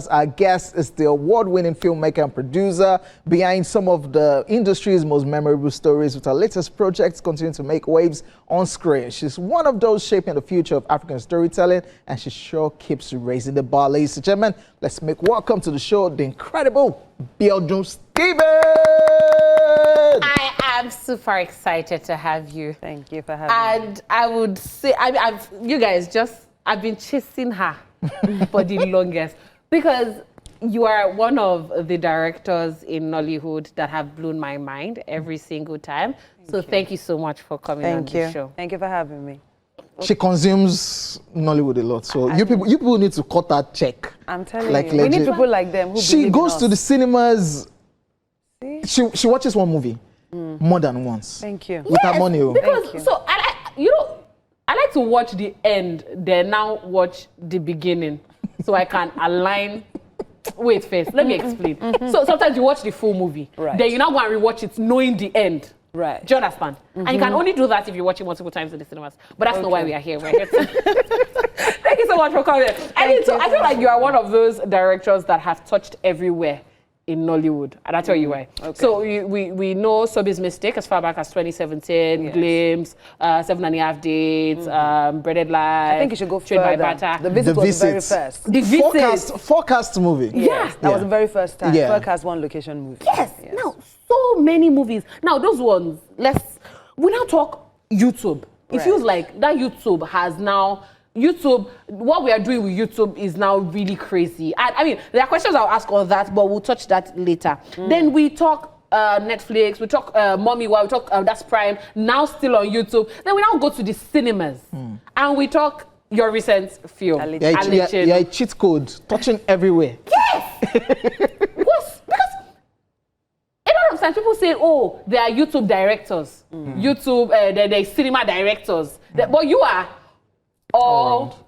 Our guest is the award-winning filmmaker and producer behind some of the industry's most memorable stories, with her latest projects continuing to make waves on screen. She's one of those shaping the future of African storytelling, and she sure keeps raising the bar. Ladies and gentlemen, let's make welcome to the show the incredible Biodun Steven. I am super excited to have you. Thank you for having me. And I would say, I've been chasing her for the longest, because you are one of the directors in Nollywood that have blown my mind every single time. Thank you so much for coming on the show. Thank you for having me. She consumes Nollywood a lot, so you people need to cut that check. I'm telling like, you, legit. we need people like them who She goes to the cinemas. See? She watches one movie more than once. Thank you. With her money. Because so I like to watch the end, then now watch the beginning, so I can align. Wait first, let me explain. So sometimes you watch the full movie, then you now go and rewatch it knowing the end. Right. Do you understand? And you can only do that if you watch it multiple times in the cinemas. But that's not why we are here. We're here Thank you so much for coming. I feel like you are one of those directors that have touched everywhere in Nollywood, and I'll tell you why. So we know Sobi's Mistake as far back as 2017, Glimpse, 7.5 Days, Breaded Life. I think you should go Trade by further. Barter. The Visit was the very first. The Visit. Forecast movie. Yes, that was the very first time. Yeah. Forecast one location movie. Yes. Now, so many movies. Now, those ones, we now talk YouTube. It feels like that YouTube has now, what we are doing with YouTube is now really crazy. I mean, there are questions I'll ask on that, but we'll touch that later. Then we talk Netflix, we talk Mommy, we talk That's Prime, now still on YouTube. Then we now go to the cinemas, and we talk your recent film. Yeah, a cheat code, touching everywhere. Yes! Because a lot of times people say, oh, they are YouTube directors. YouTube, they're cinema directors. But you are all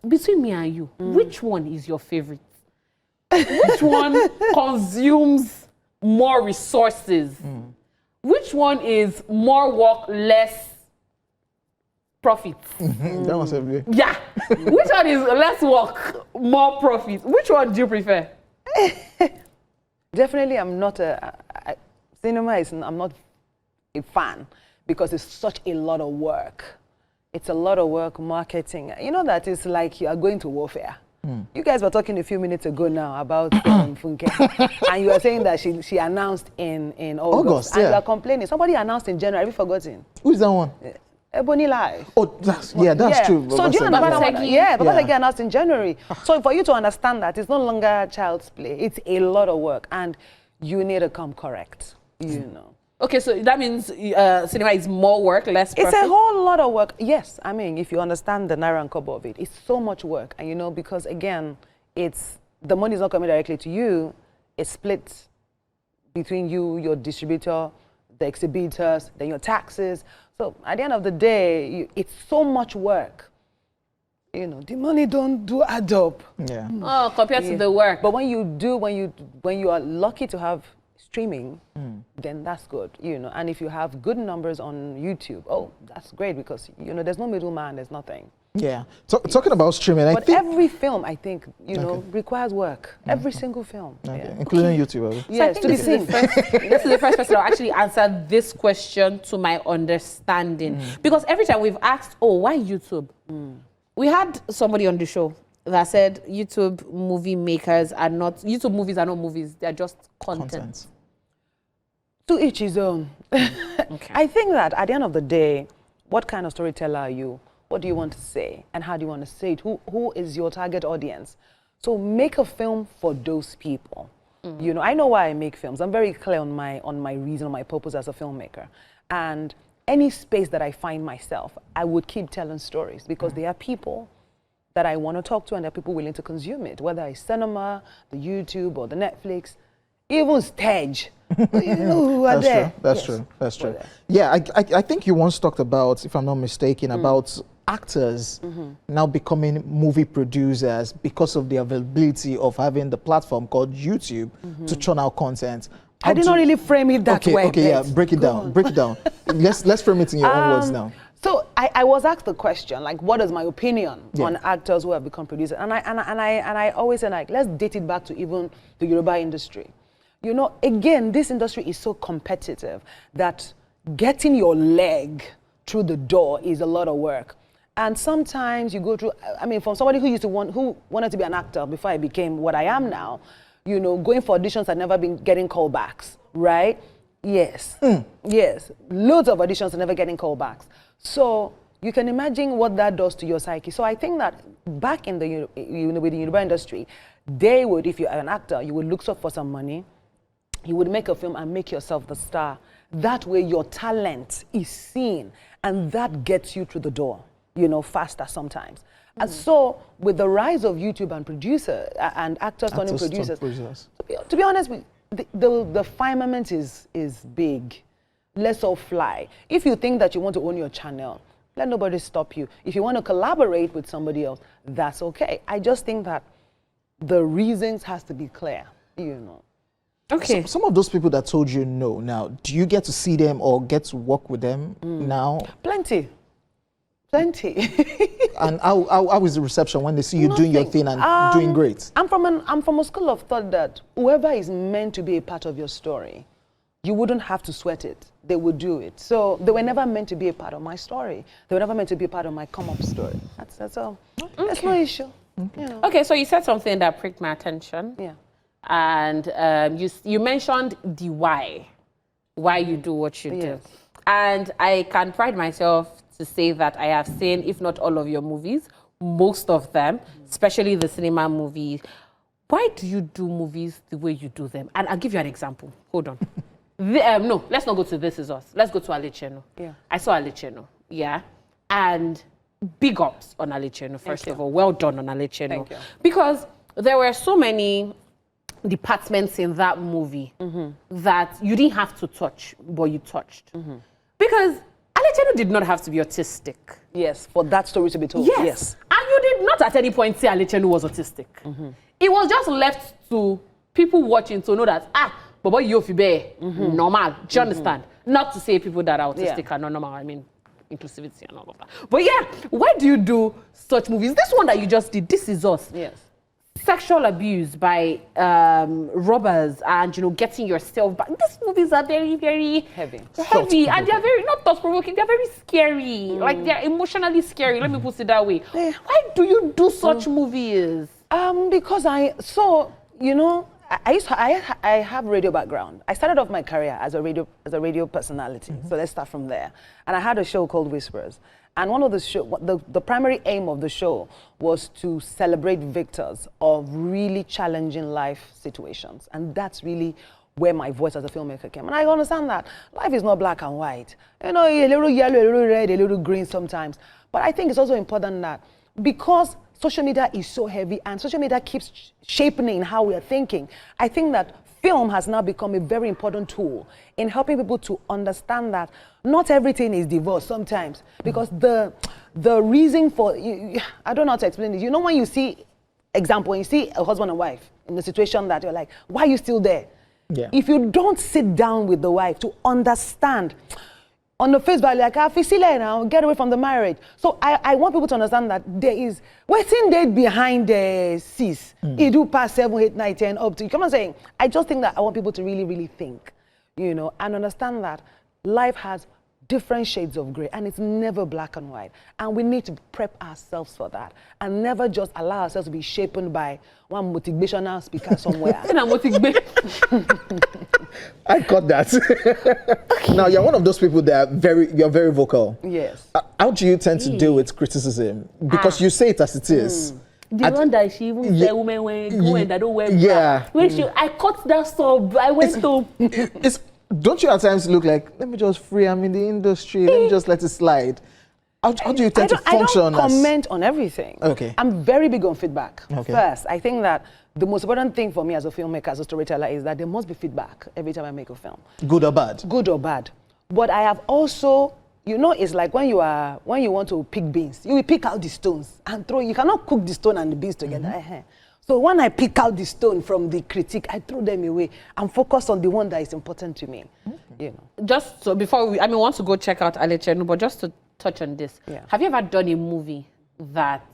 between me and you. Which one is your favorite? Which one consumes more resources? Which one is more work, less profit? That was everywhere. Yeah. Which one is less work, more profit? Which one do you prefer? Definitely, I'm not I'm not a fan, because it's such a lot of work. It's a lot of work, marketing. You know that it's like you are going to warfare. You guys were talking a few minutes ago now about Funke, and you were saying that she announced in August, and you are complaining. Somebody announced in January. Have you forgotten? Who is that one? Ebony Live. Oh, that's true. So do you understand? Babasegi announced in January. So for you to understand that, it's no longer child's play. It's a lot of work, and you need to come correct. You know. Okay, so that means cinema is more work, less profit? It's a whole lot of work. Yes, I mean, if you understand the naira and kobo of it, it's so much work. And you know, because again, the money is not coming directly to you. It's split between you, your distributor, the exhibitors, then your taxes. So at the end of the day, it's so much work. You know, the money don't add up. Yeah. Oh, compared to the work. But when you are lucky to have streaming, then that's good, you know. And if you have good numbers on YouTube, oh, that's great, because you know there's no middleman, there's nothing. Yeah. Talking about streaming, but every film, I think, you know, requires work. Every single film, including YouTube. Yes, to be seen. This is the first person who actually answered this question to my understanding, because every time we've asked, oh, why YouTube? We had somebody on the show that said YouTube movies are not movies, they're just content. To each his own. I think that at the end of the day, what kind of storyteller are you? What do you want to say? And how do you want to say it? Who is your target audience? So make a film for those people. You know, I know why I make films. I'm very clear on my reason, on my purpose as a filmmaker. And any space that I find myself, I would keep telling stories, because there are people that I want to talk to, and there are people willing to consume it, whether it's cinema, the YouTube, or the Netflix, even stage. You know who are there. That's true. Yeah, I think you once talked about, if I'm not mistaken, about actors now becoming movie producers because of the availability of having the platform called YouTube to churn out content. I did not really frame it that way. Okay, yeah, break it down. Let's frame it in your own words now. So I was asked the question, like, what is my opinion on actors who have become producers? And I always say, like, let's date it back to even the Yoruba industry. You know, again, this industry is so competitive that getting your leg through the door is a lot of work. And sometimes you go through, I mean, from somebody who wanted to be an actor before I became what I am now, you know, going for auditions, I'd never been getting callbacks, right? Yes, yes, loads of auditions and never getting callbacks. So you can imagine what that does to your psyche. So I think that back in the with the Yoruba industry, they would, if you're an actor, you would look up for some money, you would make a film and make yourself the star. That way your talent is seen and that gets you through the door, you know, faster sometimes. And so with the rise of YouTube and producer and actors turning producers, to be honest, the firmament is big. Let's all fly. If you think that you want to own your channel, let nobody stop you. If you want to collaborate with somebody else, that's okay. I just think that the reasons has to be clear, you know. Okay. So, some of those people that told you no, now, do you get to see them or get to work with them now? Plenty. And how is the reception when they see you doing your thing and doing great? I'm from a school of thought that whoever is meant to be a part of your story, you wouldn't have to sweat it. They would do it. So they were never meant to be a part of my story. They were never meant to be a part of my come-up story. That's all. Okay. That's no issue. Okay. You know. Okay, so you said something that pricked my attention. Yeah. And you mentioned the why you do what you do. And I can pride myself to say that I have seen, if not all of your movies, most of them, especially the cinema movies. Why do you do movies the way you do them? And I'll give you an example. Hold on. No, let's not go to This Is Us. Let's go to Alecheno. Yeah. I saw Alecheno, yeah? And big ups on Alecheno, first of all. Well done on Alecheno. Thank you. Because there were so many departments in that movie that you didn't have to touch, but you touched. Because Alecheno did not have to be autistic. Yes, for that story to be told. Yes. And you did not at any point say Alecheno was autistic. It was just left to people watching to know that, Baba Yofibe, normal. Do you understand? Not to say people that are autistic are not normal. I mean, inclusivity and all of that. But yeah, why do you do such movies? This one that you just did, This Is Us. Yes. Sexual abuse by robbers and, you know, getting yourself back. These movies are very, very heavy. And they're very, not thought-provoking, they're very scary. Like, they're emotionally scary. Let me put it that way. Why do you do such movies? Because you know, I have radio background. I started off my career as a radio personality. So let's start from there. And I had a show called Whispers. And one of the primary aim of the show was to celebrate victors of really challenging life situations. And that's really where my voice as a filmmaker came. And I understand that life is not black and white. You know, a little yellow, a little red, a little green sometimes. But I think it's also important that because social media is so heavy and social media keeps shaping how we are thinking, I think that film has now become a very important tool in helping people to understand that not everything is divorce sometimes. Because the reason for, I don't know how to explain this. You know, when you see, when you see a husband and wife in the situation that you're like, why are you still there? Yeah. If you don't sit down with the wife to understand, on the face value, like, now, get away from the marriage. So I want people to understand that there is waiting there behind the cease. It do pass 7, 8, 9, 10 up to, you come on saying, I just think that I want people to really, really think, you know, and understand that life has different shades of gray and it's never black and white. And we need to prep ourselves for that and never just allow ourselves to be shaped by one motivational speaker somewhere. I got that. Now, you're one of those people that you're very vocal. Yes. How do you tend to deal with criticism? Because you say it as it is. The one that she even said women when they don't wear bra. When I cut that sub, I went to... Don't you at times look like, let me just free, I'm in the industry, let me just let it slide? How do you tend to function? I don't comment on everything. Okay. I'm very big on feedback. Okay. First, I think that the most important thing for me as a filmmaker, as a storyteller, is that there must be feedback every time I make a film. Good or bad? Good or bad. But I have also, you know, it's like when you want to pick beans, you will pick out the stones and throw. You cannot cook the stone and the beans together. So when I pick out the stone from the critique, I throw them away and focus on the one that is important to me. You know. Just so before we want to go check out Alecheno, but just to touch on this. Yeah. Have you ever done a movie that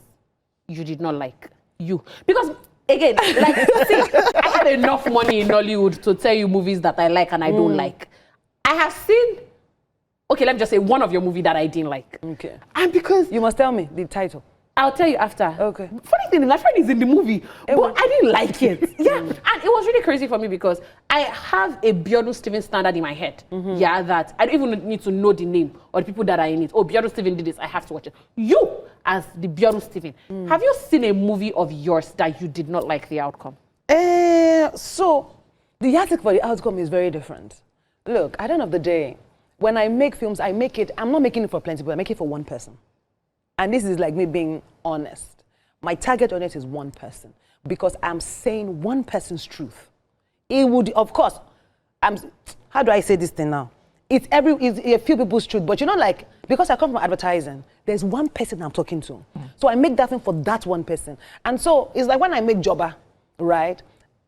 you did not like? Because again, like, see, I have enough money in Nollywood to tell you movies that I like and I don't like. I have seen, okay, let me just say one of your movie that I didn't like. Okay. And because You must tell me the title. I'll tell you after. Okay. Funny thing, my friend is in the movie, but I didn't like it. Yeah, and it was really crazy for me because I have a Biodun Steven standard in my head. Yeah, that I don't even need to know the name or the people that are in it. Oh, Biodun Steven did this, I have to watch it. You, as the Biodun Steven, have you seen a movie of yours that you did not like the outcome? So, the yardstick for the outcome is very different. Look, at the end of the day, when I make films, I'm not making it for plenty people, I make it for one person. And this is like me being honest. My target audience is one person because I'm saying one person's truth. It would, of course, how do I say this thing now? It's a few people's truth, but you know, like, because I come from advertising, there's one person I'm talking to. So I make that thing for that one person. And so it's like when I make Joba, right?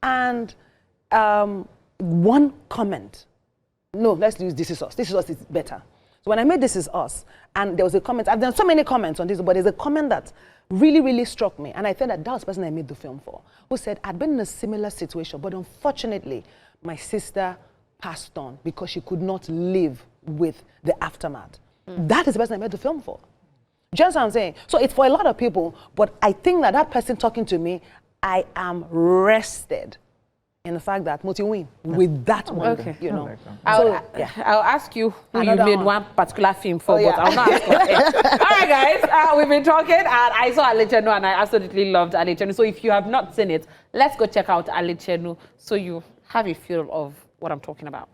And one comment. No, let's use This Is Us. This Is Us is better. So when I made This Is Us, and there was a comment, I've done so many comments on this, but there's a comment that really, really struck me. And I thought that was the person I made the film for, who said, I'd been in a similar situation, but unfortunately, my sister passed on because she could not live with the aftermath. That is the person I made the film for. Do you understand what I'm saying? So it's for a lot of people, but I think that that person talking to me, I am rested in the fact that Moti win with that one, you know. I'll ask you who you made one particular film for, but I'll not ask you. All right, guys, we've been talking, and I saw Alechenu, and I absolutely loved Alechenu. So if you have not seen it, let's go check out Alechenu so you have a feel of what I'm talking about.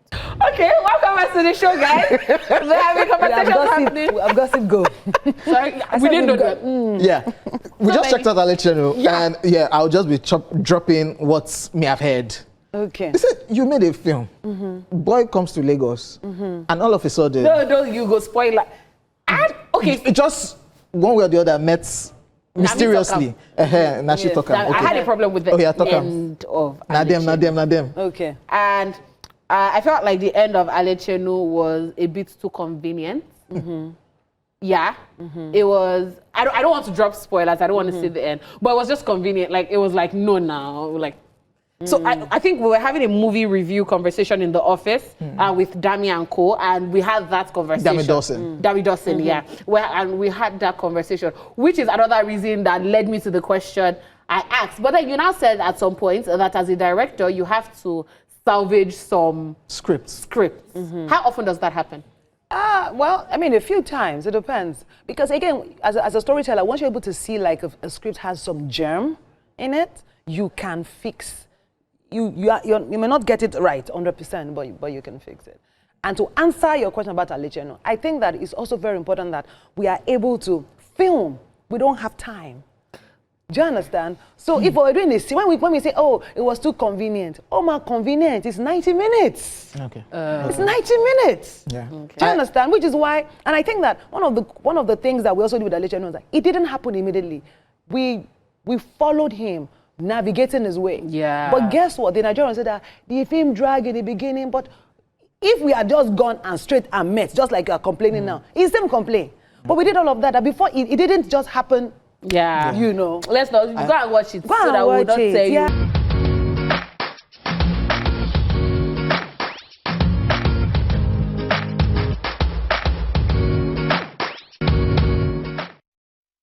Okay, welcome back to the show, guys. We're having conversations happening. I've got to go. Sorry, we didn't know that. Yeah, we just checked out Alechenu, and yeah, I'll just be dropping what me I've heard. Okay. You said you made a film. Boy comes to Lagos, and all of a sudden. No, you go spoiler. And okay, it just one way or the other met mysteriously. I had a problem with the end of Nadem. Okay. And I felt like the end of Alechenu was a bit too convenient. Yeah, it was. I don't want to drop spoilers. I don't want to see the end, but it was just convenient. Like it was like no now, like. So I think we were having a movie review conversation in the office with Dami and Co, and we had that conversation. Dami Dawson, yeah. And we had that conversation, which is another reason that led me to the question I asked. But then you now said at some point that as a director, you have to salvage some scripts. How often does that happen? Well, I mean, a few times. It depends. Because again, as a storyteller, once you're able to see like a script has some germ in it, you can fix. You may not get it right 100%, but you can fix it. And to answer your question about Alechenu, I think that it's also very important that we are able to film. We don't have time. Do you understand? So if we're doing this, when we say, oh, it was too convenient. Oh, my convenient, it's 90 minutes. Okay. It's 90 minutes. Yeah. Okay. Do you understand? Which is why, and I think that one of the things that we also do with Alechenu is that it didn't happen immediately. We followed him, navigating his way. Yeah. But guess what? The Nigerians said that the film dragged in the beginning, but if we had just gone and straight and met, just like you are complaining now, it's the same complaint. But we did all of that before it didn't just happen. Yeah. You know. Let's not go and watch it Go so and that we'll watch not it. tell you.